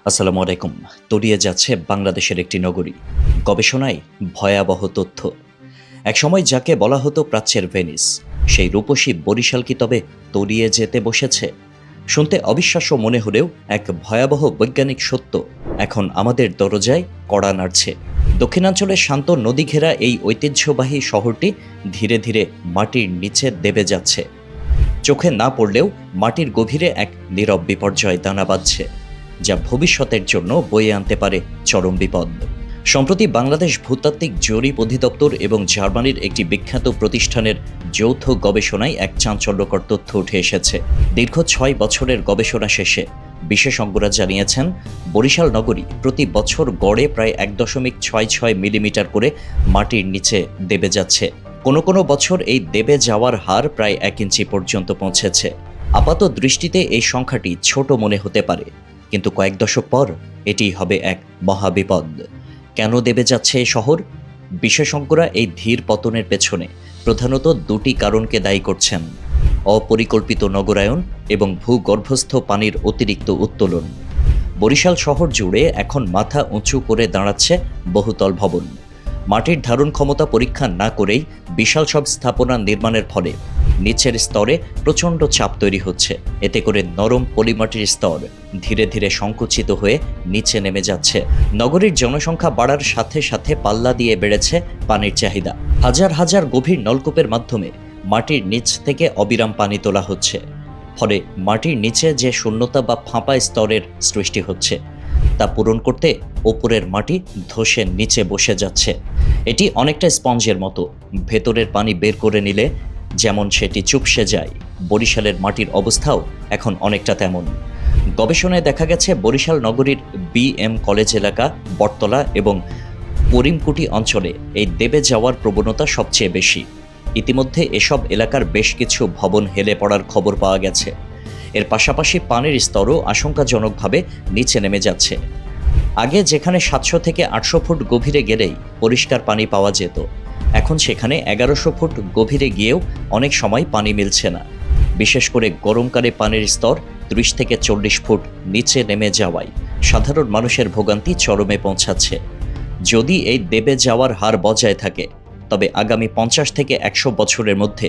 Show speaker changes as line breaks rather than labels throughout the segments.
আসসালামু আলাইকুম। তলিয়ে যাচ্ছে বাংলাদেশের একটি নগরী। গবেষণায় ভয়াবহ তথ্য। একসময় যাকে বলা হতো প্রাচ্যের ভেনিস, সেই রূপসী বরিশাল কি তবে তলিয়ে যেতে বসেছে? শুনতে অবিশ্বাস্য মনে হলেও এক ভয়াবহ বৈজ্ঞানিক সত্য এখন আমাদের দরজায় কড়া নাড়ছে। দক্ষিণাঞ্চলের শান্ত নদী ঘেরা এই ঐতিহ্যবাহী শহরটি ধীরে ধীরে মাটির নিচে দেবে যাচ্ছে। চোখে না পড়লেও মাটির গভীরে এক নীরব বিপর্যয় দানা বাঁধছে, যা ভবিষ্যতের জন্য বয়ে আনতে পারে চরম বিপদ। সম্প্রতি বাংলাদেশ ভূতাত্ত্বিক জরিপ অধিদপ্তর এবং জার্মানির একটি বিখ্যাত প্রতিষ্ঠানের যৌথ গবেষণায় এক চাঞ্চল্যকর তথ্য উঠে এসেছে। দীর্ঘ 6 বছরের গবেষণা শেষে বিশেষজ্ঞরা জানিয়েছেন, বরিশাল নগরী প্রতি বছর গড়ে প্রায় 1.66 মিলিমিটার করে মাটির নিচে দেবে যাচ্ছে। কোনো কোনো বছর এই দেবে যাওয়ার হার প্রায় 1 ইঞ্চি পর্যন্ত পৌঁছেছে। আপাত দৃষ্টিতে এই সংখ্যাটি ছোট মনে হতে পারে, কিন্তু কয়েক দশক পর এটি হবে এক মহাবিপদ। কেন দেবে যাচ্ছে এই শহর? বিশেষজ্ঞরা এই ধীর পতনের পেছনে প্রধানত দুটি কারণকে দায়ী করছেন: অপরিকল্পিত নগরায়ন এবং ভূগর্ভস্থ পানির অতিরিক্ত উত্তোলন। বরিশাল শহর জুড়ে এখন মাথা উঁচু করে দাঁড়াচ্ছে বহুতল ভবন। মাটির ধারণ ক্ষমতা পরীক্ষা না করেই বিশাল সব স্থাপনা নির্মাণের ফলে নিচের স্তরে প্রচণ্ড চাপ তৈরি হচ্ছে। এতে করে নরম পলিমাটির স্তর ধীরে ধীরে সংকুচিত হয়ে নিচে নেমে যাচ্ছে। নগরীর জনসংখ্যা বাড়ার সাথে সাথে পাল্লা দিয়ে বেড়েছে পানির চাহিদা। হাজার হাজার গভীর নলকূপের মাধ্যমে মাটির নিচ থেকে অবিরাম পানি তোলা হচ্ছে। ফলে মাটির নিচে যে শূন্যতা বা ফাঁপা স্তরের সৃষ্টি হচ্ছে, তা পূরণ করতে ওপরের মাটি ধসে নিচে বসে যাচ্ছে। এটি অনেকটা স্পঞ্জের মতো, ভেতরের পানি বের করে নিলে যেমন সেটি চুপসে যায়, বরিশালের মাটির অবস্থাও এখন অনেকটা তেমন। গবেষণায় দেখা গেছে, বরিশাল নগরীর BM কলেজ এলাকা, বটতলা এবং করিমকুটি অঞ্চলে এই দেবে যাওয়ার প্রবণতা সবচেয়ে বেশি। ইতিমধ্যে এসব এলাকার বেশ কিছু ভবন হেলে পড়ার খবর পাওয়া গেছে। এর পাশাপাশি পানির স্তরও আশঙ্কাজনকভাবে নিচে নেমে যাচ্ছে। আগে যেখানে 700 থেকে 800 ফুট গভীরে গেলেই পরিষ্কার পানি পাওয়া যেত, এখন সেখানে 1100 ফুট গভীরে গিয়েও অনেক সময় পানি মিলছে না। বিশেষ করে গরমকালে পানির স্তর 30 থেকে 40 ফুট নিচে নেমে যাওয়ায় সাধারণ মানুষের ভোগান্তি চরমে পৌঁছাচ্ছে। যদি এই দেবে যাওয়ার হার বজায় থাকে, তবে আগামী 50 থেকে 100 বছরের মধ্যে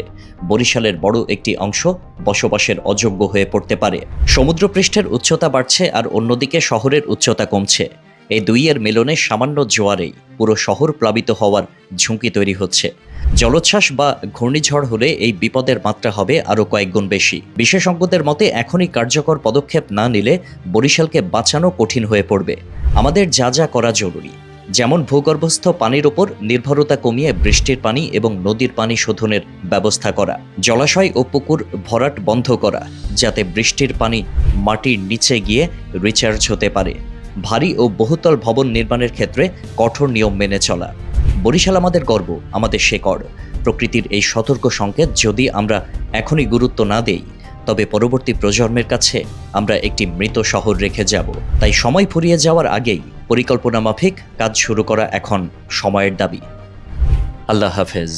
বরিশালের বড় একটি অংশ বসবাসের অযোগ্য হয়ে পড়তে পারে। সমুদ্রপৃষ্ঠের উচ্চতা বাড়ছে আর অন্যদিকে শহরের উচ্চতা কমছে। এই দুইয়ের মিলনে সামান্য জোয়ারেই পুরো শহর প্লাবিত হওয়ার ঝুঁকি তৈরি হচ্ছে। জলোচ্ছ্বাস বা ঘূর্ণিঝড় হলে এই বিপদের মাত্রা হবে আরও কয়েক গুণ বেশি। বিশেষজ্ঞদের মতে, এখনই কার্যকর পদক্ষেপ না নিলে বরিশালকে বাঁচানো কঠিন হয়ে পড়বে। আমাদের যা যা করা জরুরি, যেমন ভূগর্ভস্থ পানির ওপর নির্ভরতা কমিয়ে বৃষ্টির পানি এবং নদীর পানি শোধনের ব্যবস্থা করা, জলাশয় ও পুকুর ভরাট বন্ধ করা যাতে বৃষ্টির পানি মাটির নিচে গিয়ে রিচার্জ হতে পারে, ভারী ও বহুতল ভবন নির্মাণের ক্ষেত্রে কঠোর নিয়ম মেনে চলা। বরিশাল আমাদের গর্ব, আমাদের শেকড়। প্রকৃতির এই সতর্ক সংকেত যদি আমরা এখনই গুরুত্ব না দেই, তবে পরবর্তী প্রজন্মের কাছে আমরা একটি মৃত শহর রেখে যাব। তাই সময় ফুরিয়ে যাওয়ার আগেই পরিকল্পনা মাফিক কাজ শুরু করা এখন সময়ের দাবি। আল্লাহ হাফেজ।